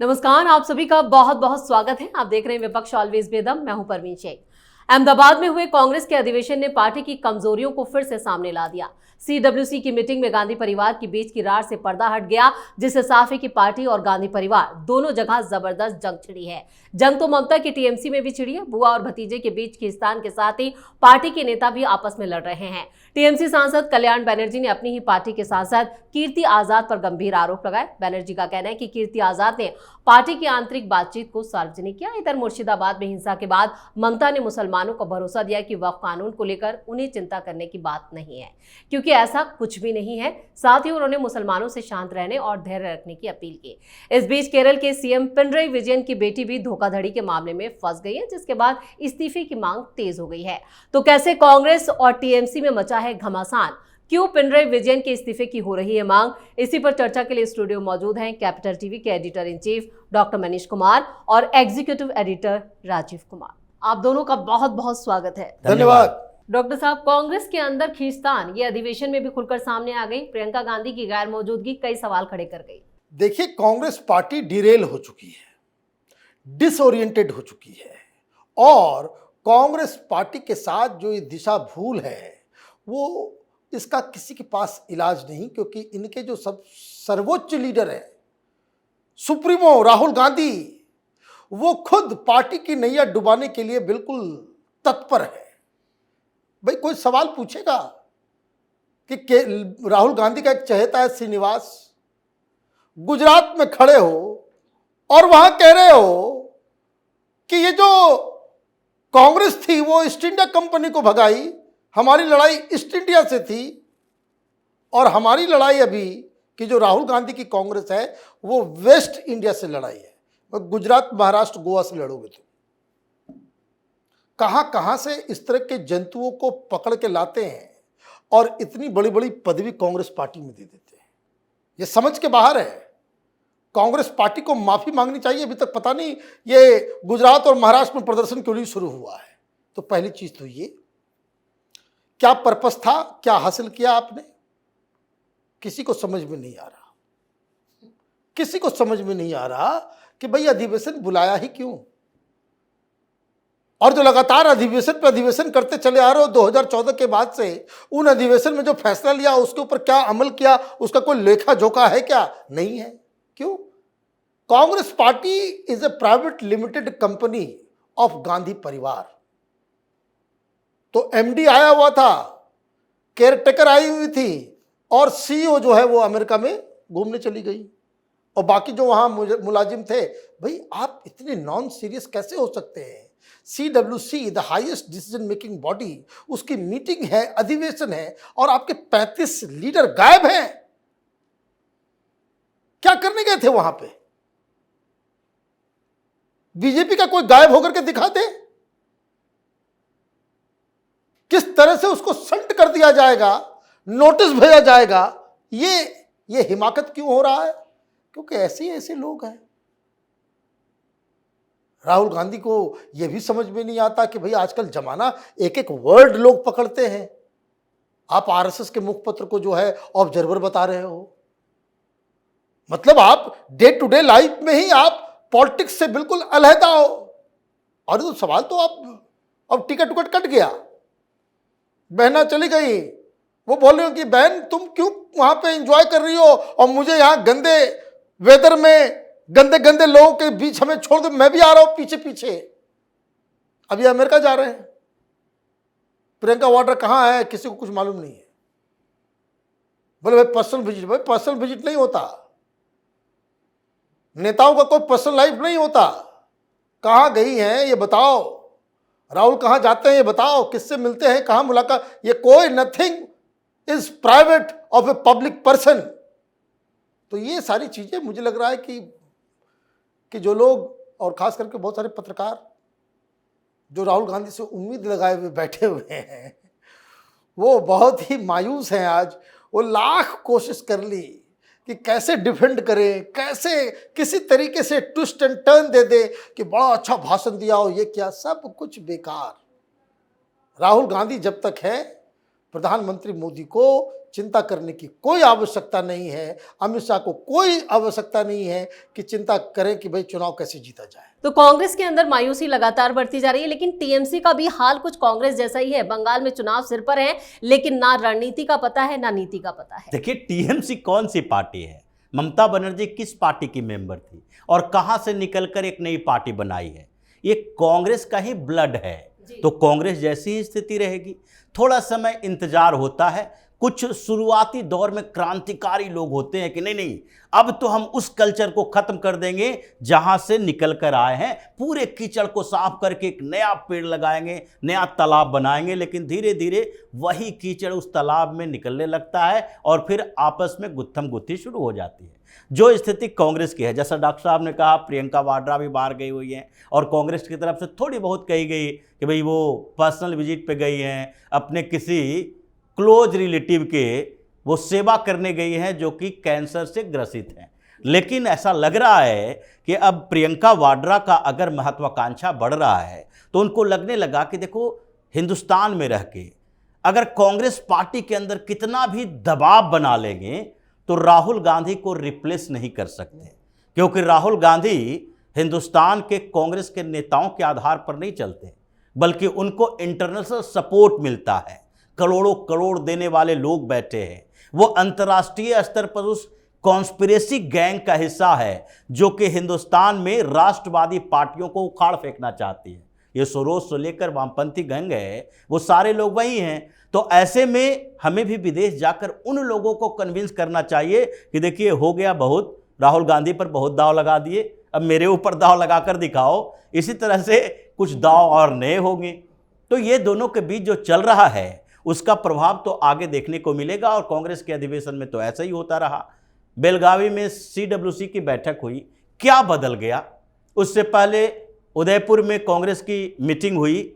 नमस्कार, आप सभी का बहुत बहुत स्वागत है। आप देख रहे हैं विपक्ष ऑलवेज बेदम। मैं हूं परवीन शेख। अहमदाबाद में हुए कांग्रेस के अधिवेशन ने पार्टी की कमजोरियों को फिर से सामने ला दिया। सीडब्ल्यूसी की मीटिंग में गांधी परिवार के बीच की रार से पर्दा हट गया, जिससे साफ है कि पार्टी और गांधी परिवार दोनों जगह जबरदस्त जंग छिड़ी है। जंग तो ममता की टीएमसी में भी छिड़ी है। बुआ और भतीजे के बीच खींचतान के साथ ही पार्टी के नेता भी आपस में लड़ रहे हैं। टीएमसी सांसद कल्याण बनर्जी ने अपनी ही पार्टी के सांसद कीर्ति आजाद पर गंभीर आरोप लगाए। बनर्जी का कहना है कि कीर्ति आजाद ने पार्टी की आंतरिक बातचीत को सार्वजनिक किया। इधर मुर्शिदाबाद में हिंसा के बाद ममता ने मुसलमानों को भरोसा दिया कि वक्फ कानून को लेकर उन्हें चिंता करने की बात नहीं है, क्योंकि ऐसा कुछ भी नहीं है। साथ ही उन्होंने मुसलमानों से शांत रहने और धैर्य रखने की अपील की। इस बीच केरल के सीएम पिनरई विजयन की बेटी भी धोखाधड़ी के मामले में फंस गई है, जिसके बाद इस्तीफे की मांग तेज हो गई है। तो कैसे कांग्रेस और टीएमसी में मचा है घमासान, क्यों पिनरई विजयन के इस्तीफे की हो रही है मांग, इसी पर चर्चा के लिए स्टूडियो मौजूद हैं कैपिटल टीवी के editor in chief doctor Manish Kumar और एग्जीक्यूटिव एडिटर राजीव कुमार। आप दोनों का बहुत बहुत स्वागत है। धन्यवाद। डॉक्टर साहब, कांग्रेस के अंदर खींचतान ये अधिवेशन में भी खुलकर सामने आ गई। प्रियंका गांधी की गैर मौजूदगी कई सवाल खड़े कर गई। देखिए, कांग्रेस पार्टी डिरेल हो चुकी है, डिसओरिएंटेड हो चुकी है और कांग्रेस पार्टी के साथ जो ये दिशा भूल है वो इसका किसी के पास इलाज नहीं, क्योंकि इनके जो सब सर्वोच्च लीडर है सुप्रीमो राहुल गांधी, वो खुद पार्टी की नैया डुबाने के लिए बिल्कुल तत्पर है। भाई कोई सवाल पूछेगा कि राहुल गांधी का एक चहेता है श्रीनिवास, गुजरात में खड़े हो और वहां कह रहे हो कि ये जो कांग्रेस थी वो ईस्ट इंडिया कंपनी को भगाई, हमारी लड़ाई ईस्ट इंडिया से थी और हमारी लड़ाई अभी कि जो राहुल गांधी की कांग्रेस है वो वेस्ट इंडिया से लड़ाई है। गुजरात, महाराष्ट्र, गोवा से लड़ोगे तो कहां कहां से इस तरह के जंतुओं को पकड़ के लाते हैं और इतनी बड़ी बड़ी पदवी कांग्रेस पार्टी में दे देते हैं। ये समझ के बाहर है। कांग्रेस पार्टी को माफी मांगनी चाहिए। अभी तक पता नहीं ये गुजरात और महाराष्ट्र में प्रदर्शन क्यों नहीं शुरू हुआ है। तो पहली चीज तो ये, क्या पर्पस था, क्या हासिल किया आपने, किसी को समझ में नहीं आ रहा। किसी को समझ में नहीं आ रहा कि भाई अधिवेशन बुलाया ही क्यों, और जो लगातार अधिवेशन पे अधिवेशन करते चले आ रहे हो 2014 के बाद से, उन अधिवेशन में जो फैसला लिया उसके ऊपर क्या अमल किया, उसका कोई लेखा जोखा है क्या? नहीं है। क्यों? Congress party is a private limited company of Gandhi परिवार। तो एमडी आया हुआ था, केयरटेकर आई हुई थी और सीईओ जो है वो अमेरिका में घूमने चली गई और बाकी जो वहां मुलाजिम थे। भाई आप इतने नॉन सीरियस कैसे हो सकते हैं? CWC the highest decision making body, उसकी मीटिंग है, अधिवेशन है और आपके 35 लीडर गायब हैं। क्या करने गए थे वहां पे? बीजेपी का कोई गायब होकर के दिखा दे। किस तरह से उसको संट कर दिया जाएगा, नोटिस भेजा जाएगा, ये हिमाकत क्यों हो रहा है? क्योंकि ऐसे लोग हैं। राहुल गांधी को यह भी समझ में नहीं आता कि भाई आजकल जमाना, एक एक वर्ड लोग पकड़ते हैं। आप आरएसएस के मुखपत्र को जो है ऑब्जर्वर बता रहे हो, मतलब आप डे टू डे लाइफ में ही आप पॉलिटिक्स से बिल्कुल अलहदा हो। और तो सवाल तो आप, अब टिकट कट गया, बहना चली गई, वो बोल रही हो कि बहन तुम क्यों वहां पे एंजॉय कर रही हो और मुझे यहां गंदे वेदर में गंदे गंदे लोगों के बीच हमें छोड़ दो, मैं भी आ रहा हूं पीछे पीछे। अब ये अमेरिका जा रहे हैं। प्रियंका वाड्रा कहां है किसी को कुछ मालूम नहीं है। बोले भाई पर्सनल विजिट। भाई पर्सनल विजिट नहीं होता, नेताओं का कोई पर्सनल लाइफ नहीं होता। कहां गई हैं ये बताओ, राहुल कहां जाते हैं ये बताओ, किससे मिलते हैं, कहां मुलाकात, ये कोई nothing is private of a public person. तो ये सारी चीजें मुझे लग रहा है कि जो लोग और खास करके बहुत सारे पत्रकार जो राहुल गांधी से उम्मीद लगाए हुए बैठे हुए हैं वो बहुत ही मायूस हैं। आज वो लाख कोशिश कर ली कि कैसे डिफेंड करें, कैसे किसी तरीके से ट्विस्ट एंड टर्न दे दे कि बड़ा अच्छा भाषण दिया हो, ये क्या, सब कुछ बेकार। राहुल गांधी जब तक है प्रधानमंत्री मोदी को चिंता करने की कोई आवश्यकता नहीं है, अमित शाह को कोई आवश्यकता नहीं है कि चिंता करें कि भाई चुनाव कैसे जीता जाए। तो कांग्रेस के अंदर मायूसी लगातार बढ़ती जा रही है, लेकिन टीएमसी का भी हाल कुछ कांग्रेस जैसा ही है। बंगाल में चुनाव सिर पर है, लेकिन ना रणनीति का पता है ना नीति का पता है। देखिए, टीएमसी कौन सी पार्टी है? ममता बनर्जी किस पार्टी की मेंबर थी और कहां से निकलकर एक नई पार्टी बनाई है? ये कांग्रेस का ही ब्लड है, तो कांग्रेस जैसी ही स्थिति रहेगी। थोड़ा समय इंतजार होता है। कुछ शुरुआती दौर में क्रांतिकारी लोग होते हैं कि नहीं नहीं, अब तो हम उस कल्चर को खत्म कर देंगे जहां से निकल कर आए हैं, पूरे कीचड़ को साफ करके एक नया पेड़ लगाएंगे, नया तालाब बनाएंगे। लेकिन धीरे धीरे वही कीचड़ उस तालाब में निकलने लगता है और फिर आपस में गुत्थम गुत्थी शुरू हो जाती है। जो स्थिति कांग्रेस की है, जैसा डॉक्टर साहब ने कहा, प्रियंका वाड्रा भी बाहर गई हुई हैं और कांग्रेस की तरफ से थोड़ी बहुत कही गई कि भाई वो पर्सनल विजिट पे गई हैं, अपने किसी क्लोज रिलेटिव के वो सेवा करने गई हैं जो कि कैंसर से ग्रसित हैं। लेकिन ऐसा लग रहा है कि अब प्रियंका वाड्रा का अगर महत्वाकांक्षा बढ़ रहा है तो उनको लगने लगा कि देखो, हिंदुस्तान में रह के अगर कांग्रेस पार्टी के अंदर कितना भी दबाव बना लेंगे तो राहुल गांधी को रिप्लेस नहीं कर सकते, क्योंकि राहुल गांधी हिंदुस्तान के कांग्रेस के नेताओं के आधार पर नहीं चलते, बल्कि उनको इंटरनेशनल सपोर्ट मिलता है। करोड़ों करोड़ देने वाले लोग बैठे हैं। वो अंतर्राष्ट्रीय स्तर पर उस कॉन्स्पिरेसी गैंग का हिस्सा है जो कि हिंदुस्तान में राष्ट्रवादी पार्टियों को उखाड़ फेंकना चाहती है। ये सोरोस से लेकर वामपंथी गैंग है, वो सारे लोग वही हैं। तो ऐसे में हमें भी विदेश जाकर उन लोगों को कन्विंस करना चाहिए कि देखिए, हो गया बहुत, राहुल गांधी पर बहुत दाव लगा दिए, अब मेरे ऊपर दाव लगाकर दिखाओ। इसी तरह से कुछ दाव और नए होंगे। तो ये दोनों के बीच जो चल रहा है उसका प्रभाव तो आगे देखने को मिलेगा। और कांग्रेस के अधिवेशन में तो ऐसा ही होता रहा। बेलगावी में सीडब्ल्यूसी की बैठक हुई, क्या बदल गया? उससे पहले उदयपुर में कांग्रेस की मीटिंग हुई,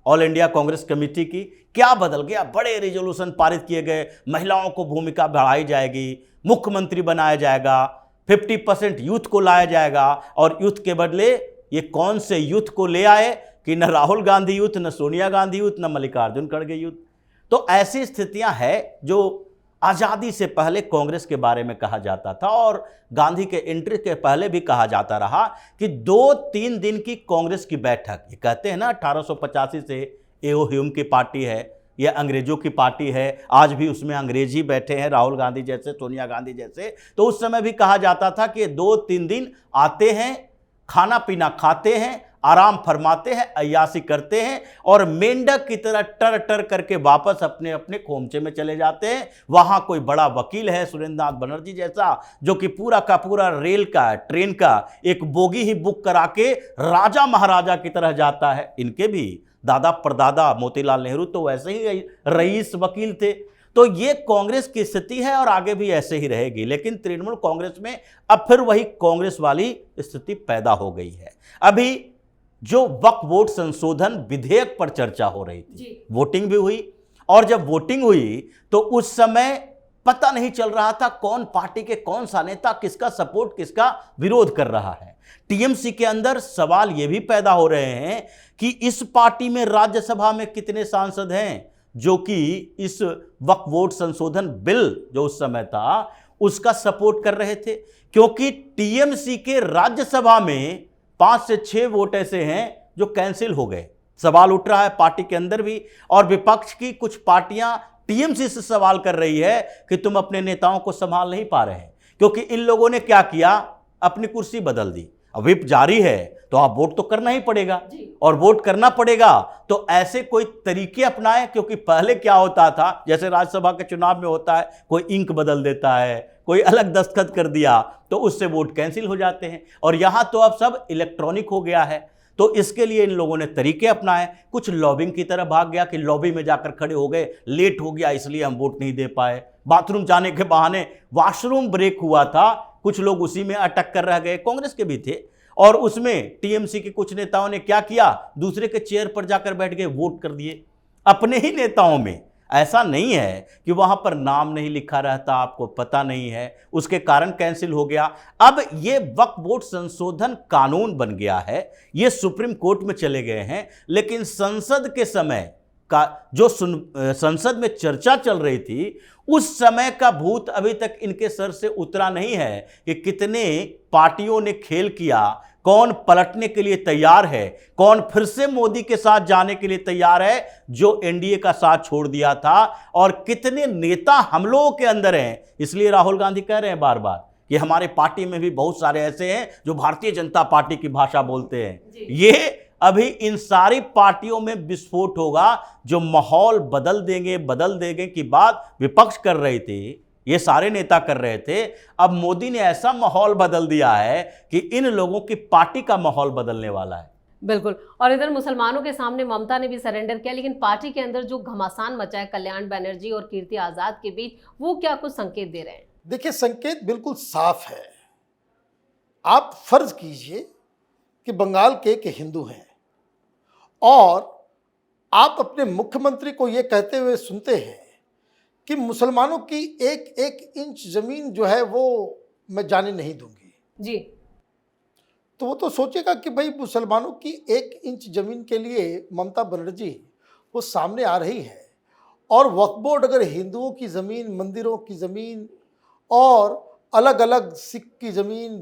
ऑल इंडिया कांग्रेस कमेटी की, क्या बदल गया? बड़े रेजोल्यूशन पारित किए गए, महिलाओं को भूमिका बढ़ाई जाएगी, मुख्यमंत्री बनाया जाएगा, 50% यूथ को लाया जाएगा। और यूथ के बदले ये कौन से यूथ को ले आए कि न राहुल गांधी यूथ, न सोनिया गांधी यूथ, न मल्लिकार्जुन खड़गे यूथ। तो ऐसी स्थितियां हैं जो आज़ादी से पहले कांग्रेस के बारे में कहा जाता था और गांधी के एंट्री के पहले भी कहा जाता रहा कि 2-3 दिन की कांग्रेस की बैठक, ये कहते हैं ना 1885 से एओ ह्यूम की पार्टी है, यह अंग्रेजों की पार्टी है, आज भी उसमें अंग्रेजी बैठे हैं, राहुल गांधी जैसे, सोनिया गांधी जैसे। तो उस समय भी कहा जाता था कि 2-3 दिन आते हैं, खाना पीना खाते हैं, आराम फरमाते हैं, अय्यासी करते हैं और मेंढक की तरह टर टर करके वापस अपने अपने खोमचे में चले जाते हैं। वहां कोई बड़ा वकील है, सुरेंद्रनाथ बनर्जी जैसा, जो कि पूरा का पूरा रेल का, ट्रेन का एक बोगी ही बुक करा के राजा महाराजा की तरह जाता है। इनके भी दादा परदादा मोतीलाल नेहरू तो वैसे ही रईस वकील थे। तो ये कांग्रेस की स्थिति है और आगे भी ऐसे ही रहेगी। लेकिन तृणमूल कांग्रेस में अब फिर वही कांग्रेस वाली स्थिति पैदा हो गई है। अभी जो वक्फ बोर्ड संशोधन विधेयक पर चर्चा हो रही थी, वोटिंग भी हुई और जब वोटिंग हुई तो उस समय पता नहीं चल रहा था कौन पार्टी के कौन सा नेता किसका सपोर्ट, किसका विरोध कर रहा है। टीएमसी के अंदर सवाल ये भी पैदा हो रहे हैं कि इस पार्टी में राज्यसभा में कितने सांसद हैं जो कि इस वक्फ बोर्ड संशोधन बिल जो उस समय था उसका सपोर्ट कर रहे थे, क्योंकि टीएमसी के राज्यसभा में 5 से 6 वोट ऐसे हैं जो कैंसिल हो गए। सवाल उठ रहा है पार्टी के अंदर भी, और विपक्ष की कुछ पार्टियां टीएमसी से सवाल कर रही है कि तुम अपने नेताओं को संभाल नहीं पा रहे हैं, क्योंकि इन लोगों ने क्या किया, अपनी कुर्सी बदल दी। अब व्हिप जारी है तो आप वोट तो करना ही पड़ेगा, और वोट करना पड़ेगा तो ऐसे कोई तरीके अपनाएं, क्योंकि पहले क्या होता था, जैसे राज्यसभा के चुनाव में होता है, कोई इंक बदल देता है, कोई अलग दस्तखत कर दिया तो उससे वोट कैंसिल हो जाते हैं। और यहां तो अब सब इलेक्ट्रॉनिक हो गया है। तो इसके लिए इन लोगों ने तरीके अपनाए। कुछ लॉबिंग की तरह भाग गया कि लॉबी में जाकर खड़े हो गए, लेट हो गया इसलिए हम वोट नहीं दे पाए। बाथरूम जाने के बहाने वॉशरूम ब्रेक हुआ था, कुछ लोग उसी में अटक कर रह गए, कांग्रेस के भी थे। और उसमें टीएमसी के कुछ नेताओं ने क्या किया, दूसरे के चेयर पर जाकर बैठ गए, वोट कर दिए अपने ही नेताओं में। ऐसा नहीं है कि वहां पर नाम नहीं लिखा रहता, आपको पता नहीं है, उसके कारण कैंसिल हो गया। अब ये वक्फ बोर्ड संशोधन कानून बन गया है, ये सुप्रीम कोर्ट में चले गए हैं, लेकिन संसद के समय का जो संसद में चर्चा चल रही थी, उस समय का भूत अभी तक इनके सर से उतरा नहीं है कि कितने पार्टियों ने खेल किया, कौन पलटने के लिए तैयार है, कौन फिर से मोदी के साथ जाने के लिए तैयार है जो एनडीए का साथ छोड़ दिया था, और कितने नेता हम लोगों के अंदर हैं। इसलिए राहुल गांधी कह रहे हैं बार बार कि हमारे पार्टी में भी बहुत सारे ऐसे हैं जो भारतीय जनता पार्टी की भाषा बोलते हैं। ये अभी इन सारी पार्टियों में विस्फोट होगा, जो माहौल बदल देंगे की बात विपक्ष कर रही थी, ये सारे नेता कर रहे थे। अब मोदी ने ऐसा माहौल बदल दिया है कि इन लोगों की पार्टी का माहौल बदलने वाला है। बिल्कुल। और इधर मुसलमानों के सामने ममता ने भी सरेंडर किया, लेकिन पार्टी के अंदर जो घमासान मचा है कल्याण बनर्जी और कीर्ति आजाद के बीच, वो क्या कुछ संकेत दे रहे हैं? देखिए, संकेत बिल्कुल साफ है। आप फर्ज कीजिए कि बंगाल के एक हिंदू हैं और आप अपने मुख्यमंत्री को यह कहते हुए सुनते हैं कि मुसलमानों की एक एक इंच जमीन जो है वो मैं जाने नहीं दूंगी जी। तो वो तो सोचेगा कि भाई मुसलमानों की एक इंच जमीन के लिए ममता बनर्जी वो सामने आ रही है, और वक्फ बोर्ड अगर हिंदुओं की ज़मीन, मंदिरों की ज़मीन और अलग अलग सिख की ज़मीन,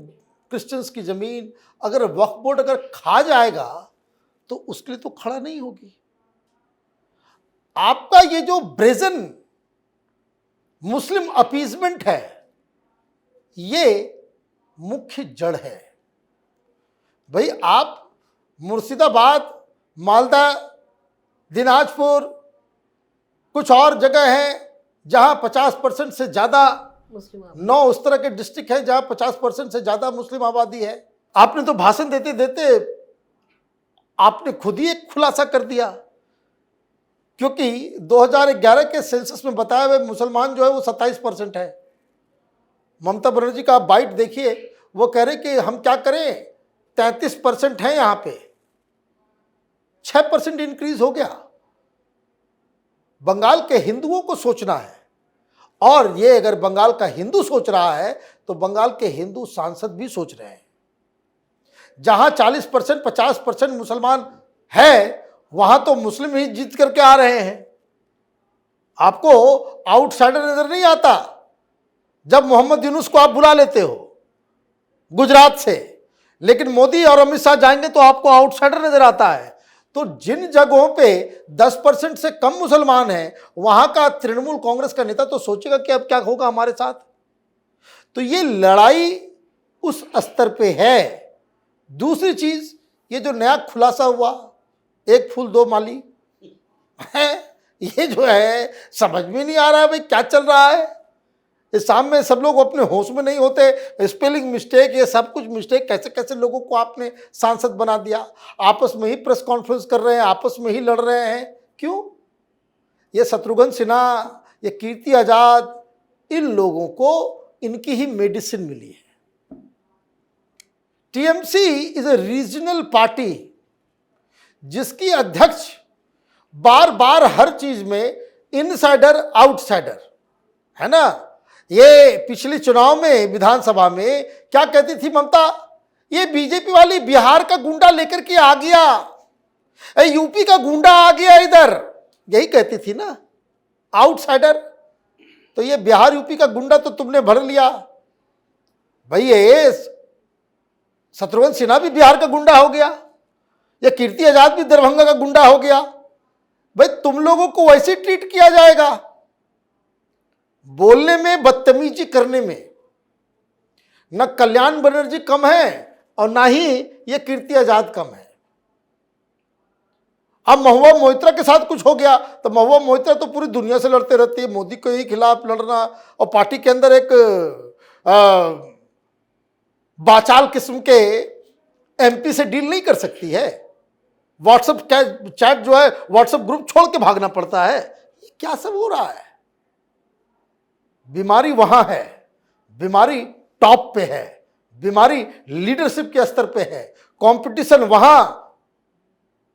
क्रिश्चियंस की ज़मीन अगर वक्फ बोर्ड अगर खा जाएगा तो उसके लिए तो खड़ा नहीं होगी। आपका ये जो ब्रेजन मुस्लिम अपीजमेंट है, ये मुख्य जड़ है। भाई आप मुर्शिदाबाद, मालदा, दिनाजपुर, कुछ और जगह हैं जहां 50% से ज़्यादा मुस्लिम 9 उस तरह के डिस्ट्रिक्ट हैं जहां 50% से ज़्यादा मुस्लिम आबादी है। आपने तो भाषण देते देते आपने खुद ही एक खुलासा कर दिया, क्योंकि 2011 के सेंसस में बताया हुए मुसलमान जो है वो 27% है। ममता बनर्जी का आप बाइट देखिए, वो कह रहे कि हम क्या करें, 33% है, यहाँ पे 6% इंक्रीज हो गया। बंगाल के हिंदुओं को सोचना है, और ये अगर बंगाल का हिंदू सोच रहा है तो बंगाल के हिंदू सांसद भी सोच रहे हैं। जहां 40% 50% मुसलमान है, वहां तो मुस्लिम ही जीत करके आ रहे हैं। आपको आउटसाइडर नजर नहीं आता जब मोहम्मद यूनुस को आप बुला लेते हो गुजरात से, लेकिन मोदी और अमित शाह जाएंगे तो आपको आउटसाइडर नजर आता है। तो जिन जगहों पे 10% से कम मुसलमान हैं, वहां का तृणमूल कांग्रेस का नेता तो सोचेगा कि अब क्या होगा हमारे साथ। तो ये लड़ाई उस स्तर पे है। दूसरी चीज, ये जो नया खुलासा हुआ, एक फूल दो माली है, ये जो है समझ में नहीं आ रहा है भाई क्या चल रहा है। इस सामने सब लोग अपने होश में नहीं होते, स्पेलिंग मिस्टेक, ये सब कुछ मिस्टेक, कैसे कैसे लोगों को आपने सांसद बना दिया। आपस में ही प्रेस कॉन्फ्रेंस कर रहे हैं, आपस में ही लड़ रहे हैं। क्यों? ये शत्रुघ्न सिन्हा, ये कीर्ति आजाद, इन लोगों को इनकी ही मेडिसिन मिली है। TMC is a regional party जिसकी अध्यक्ष बार बार हर चीज में इनसाइडर आउटसाइडर है ना। ये पिछले चुनाव में विधानसभा में क्या कहती थी ममता, ये बीजेपी वाली बिहार का गुंडा लेकर के आ गया, यूपी का गुंडा आ गया इधर, यही कहती थी ना, आउटसाइडर। तो ये बिहार यूपी का गुंडा तो तुमने भर लिया भाई। ये शत्रुघ्न सिन्हा भी बिहार का गुंडा हो गया, ये कीर्ति आजाद भी दरभंगा का गुंडा हो गया। भाई तुम लोगों को वैसे ट्रीट किया जाएगा, बोलने में, बदतमीजी करने में। न कल्याण बनर्जी कम है और ना ही ये कीर्ति आजाद कम है। अब महुआ मोइत्रा के साथ कुछ हो गया तो महुआ मोइत्रा तो पूरी दुनिया से लड़ते रहती है, मोदी के ही खिलाफ लड़ना, और पार्टी के अंदर एक बाचाल किस्म के एमपी से डील नहीं कर सकती है। व्हाट्सएप चैट जो है, व्हाट्सएप ग्रुप छोड़ के भागना पड़ता है। ये क्या सब हो रहा है? बीमारी वहां है, बीमारी टॉप पे है, बीमारी लीडरशिप के स्तर पे है। कंपटीशन वहां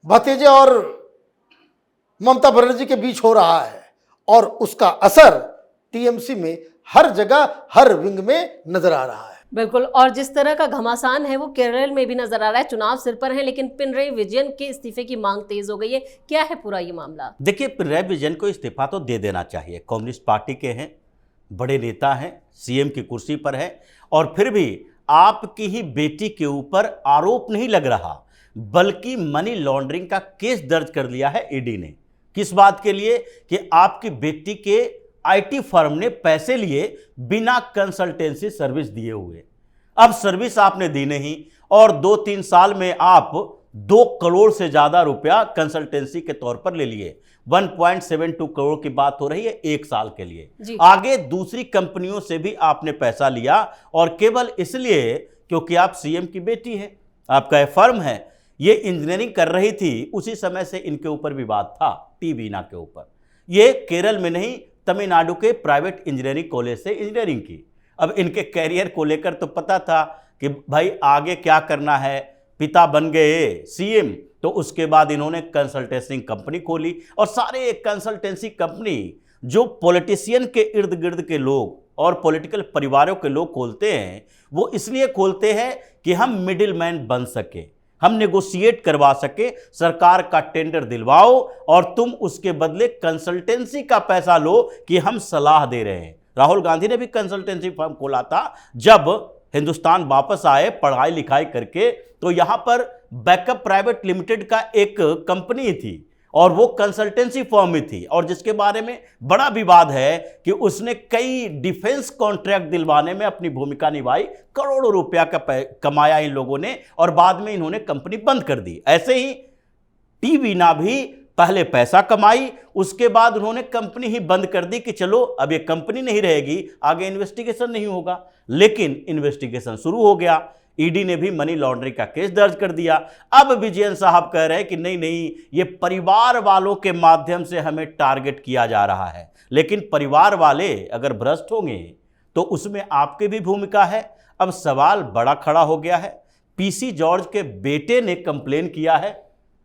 भतीजे और ममता बनर्जी के बीच हो रहा है, और उसका असर टीएमसी में हर जगह, हर विंग में नजर आ रहा है। बिल्कुल, और जिस तरह का घमासान है वो केरल में भी नजर आ रहा है। चुनाव सिर पर है लेकिन पिनरई विजयन के इस्तीफे की मांग तेज हो गई है। क्या है पूरा ये मामला? देखिए, पिनरई विजयन को इस्तीफा तो दे देना चाहिए। कम्युनिस्ट पार्टी के हैं, बड़े नेता हैं, सीएम की कुर्सी पर है, और फिर भी आपकी ही बेटी के ऊपर आरोप नहीं लग रहा, बल्कि मनी लॉन्ड्रिंग का केस दर्ज कर लिया है ईडी ने। किस बात के लिए? कि आपकी बेटी के आईटी फर्म ने पैसे लिए बिना कंसल्टेंसी सर्विस दिए हुए। अब सर्विस आपने दी नहीं और 2-3 साल में आप 2 करोड़ से ज्यादा रुपया कंसल्टेंसी के तौर पर ले लिए। 1.72 करोड़ की बात हो रही है 1 साल के लिए। आगे दूसरी कंपनियों से भी आपने पैसा लिया, और केवल इसलिए क्योंकि आप सीएम की बेटी हैं, आपका यह फर्म है, ये इंजीनियरिंग कर रही थी, उसी समय से इनके ऊपर विवाद था, टी बीना के ऊपर। ये केरल में नहीं, तमिलनाडु के प्राइवेट इंजीनियरिंग कॉलेज से इंजीनियरिंग की। अब इनके कैरियर को लेकर तो पता था कि भाई आगे क्या करना है। पिता बन गए सीएम, तो उसके बाद इन्होंने कंसल्टेंसी कंपनी खोली, और सारे कंसल्टेंसी कंपनी जो पॉलिटिशियन के इर्द गिर्द के लोग और पॉलिटिकल परिवारों के लोग खोलते हैं, वो इसलिए खोलते हैं कि हम मिडिल मैन बन सके, हम नेगोशिएट करवा सके, सरकार का टेंडर दिलवाओ और तुम उसके बदले कंसल्टेंसी का पैसा लो कि हम सलाह दे रहे हैं। राहुल गांधी ने भी कंसल्टेंसी फर्म खोला था जब हिंदुस्तान वापस आए पढ़ाई लिखाई करके, तो यहां पर बैकअप प्राइवेट लिमिटेड का एक कंपनी थी और वो कंसल्टेंसी फर्म में थी, और जिसके बारे में बड़ा विवाद है कि उसने कई डिफेंस कॉन्ट्रैक्ट दिलवाने में अपनी भूमिका निभाई, करोड़ों रुपया का कमाया इन लोगों ने, और बाद में इन्होंने कंपनी बंद कर दी। ऐसे ही टी बीना भी पहले पैसा कमाई, उसके बाद उन्होंने कंपनी ही बंद कर दी कि चलो अब ये कंपनी नहीं रहेगी, आगे इन्वेस्टिगेशन नहीं होगा। लेकिन इन्वेस्टिगेशन शुरू हो गया, ईडी ने भी मनी लॉन्ड्रिंग का केस दर्ज कर दिया। अब विजयन साहब कह रहे हैं कि नहीं नहीं, ये परिवार वालों के माध्यम से हमें टारगेट किया जा रहा है। लेकिन परिवार वाले अगर भ्रष्ट होंगे तो उसमें आपकी भी भूमिका है। अब सवाल बड़ा खड़ा हो गया है। पीसी जॉर्ज के बेटे ने कंप्लेन किया है।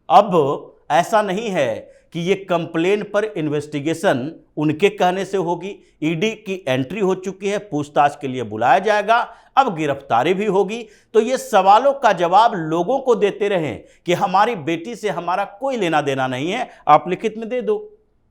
अब ऐसा नहीं है कि ये कंप्लेन पर इन्वेस्टिगेशन उनके कहने से होगी। ईडी की एंट्री हो चुकी है, पूछताछ के लिए बुलाया जाएगा, अब गिरफ्तारी भी होगी। तो ये सवालों का जवाब लोगों को देते रहें कि हमारी बेटी से हमारा कोई लेना देना नहीं है, आप लिखित में दे दो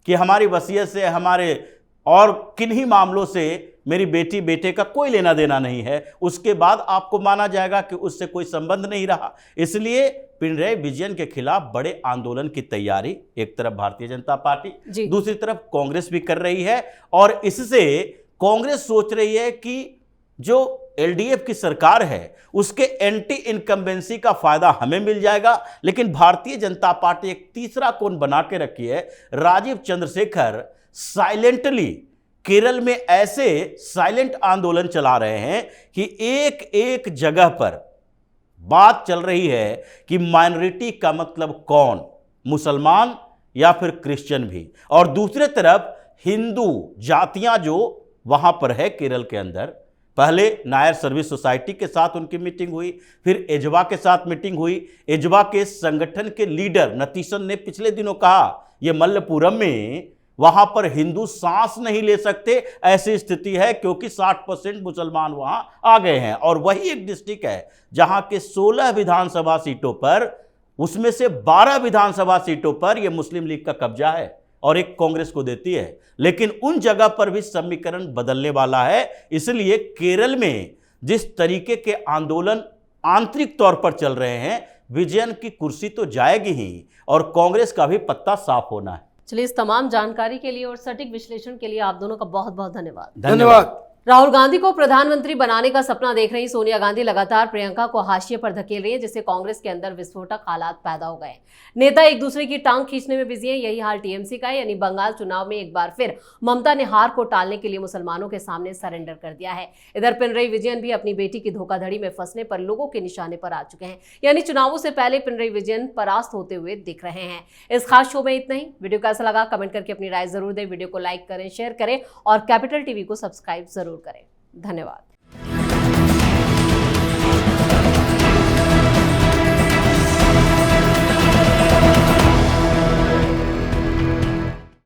कि हमारी वसीयत से, हमारे और किन्हीं मामलों से मेरी बेटी बेटे का कोई लेना देना नहीं है, उसके बाद आपको माना जाएगा कि उससे कोई संबंध नहीं रहा। इसलिए पिनरई विजयन के खिलाफ बड़े आंदोलन की तैयारी एक तरफ भारतीय जनता पार्टी, दूसरी तरफ कांग्रेस भी कर रही है, और इससे कांग्रेस सोच रही है कि जो एलडीएफ की सरकार है उसके एंटी इनकम्बेंसी का फायदा हमें मिल जाएगा। लेकिन भारतीय जनता पार्टी एक तीसरा कोण बना के रखी है। राजीव चंद्रशेखर साइलेंटली केरल में ऐसे साइलेंट आंदोलन चला रहे हैं कि एक एक जगह पर बात चल रही है कि माइनॉरिटी का मतलब कौन, मुसलमान या फिर क्रिश्चियन भी, और दूसरे तरफ हिंदू जातियां जो वहां पर है केरल के अंदर। पहले नायर सर्विस सोसाइटी के साथ उनकी मीटिंग हुई, फिर एजवा के साथ मीटिंग हुई। एजवा के संगठन के लीडर नतीशन ने पिछले दिनों कहा ये मल्लपुरम में वहां पर हिंदू सांस नहीं ले सकते, ऐसी स्थिति है क्योंकि 60% मुसलमान वहां आ गए हैं। और वही एक डिस्ट्रिक्ट है जहां के 16 विधानसभा सीटों पर, उसमें से 12 विधानसभा सीटों पर यह मुस्लिम लीग का कब्जा है और एक कांग्रेस को देती है। लेकिन उन जगह पर भी समीकरण बदलने वाला है। इसलिए केरल में जिस तरीके के आंदोलन आंतरिक तौर पर चल रहे हैं, विजयन की कुर्सी तो जाएगी ही, और कांग्रेस का भी पत्ता साफ होना है। चलिए, इस तमाम जानकारी के लिए और सटीक विश्लेषण के लिए आप दोनों का बहुत बहुत धन्यवाद। धन्यवाद। राहुल गांधी को प्रधानमंत्री बनाने का सपना देख रही सोनिया गांधी लगातार प्रियंका को हाशिए पर धकेल रही है, जिससे कांग्रेस के अंदर विस्फोटक हालात पैदा हो गए। नेता एक दूसरे की टांग खींचने में बिजी है। यही हाल टीएमसी का है, यानी बंगाल चुनाव में एक बार फिर ममता ने हार को टालने के लिए मुसलमानों के सामने सरेंडर कर दिया है। इधर पिनरई विजयन भी अपनी बेटी की धोखाधड़ी में फंसने पर लोगों के निशाने पर आ चुके हैं, यानी चुनावों से पहले पिनरई विजयन परास्त होते हुए दिख रहे हैं। इस खास शो में इतना ही। वीडियो कैसा लगा कमेंट करके अपनी राय जरूर दें। वीडियो को लाइक करें, शेयर करें और कैपिटल टीवी को सब्सक्राइब जरूर करें। धन्यवाद।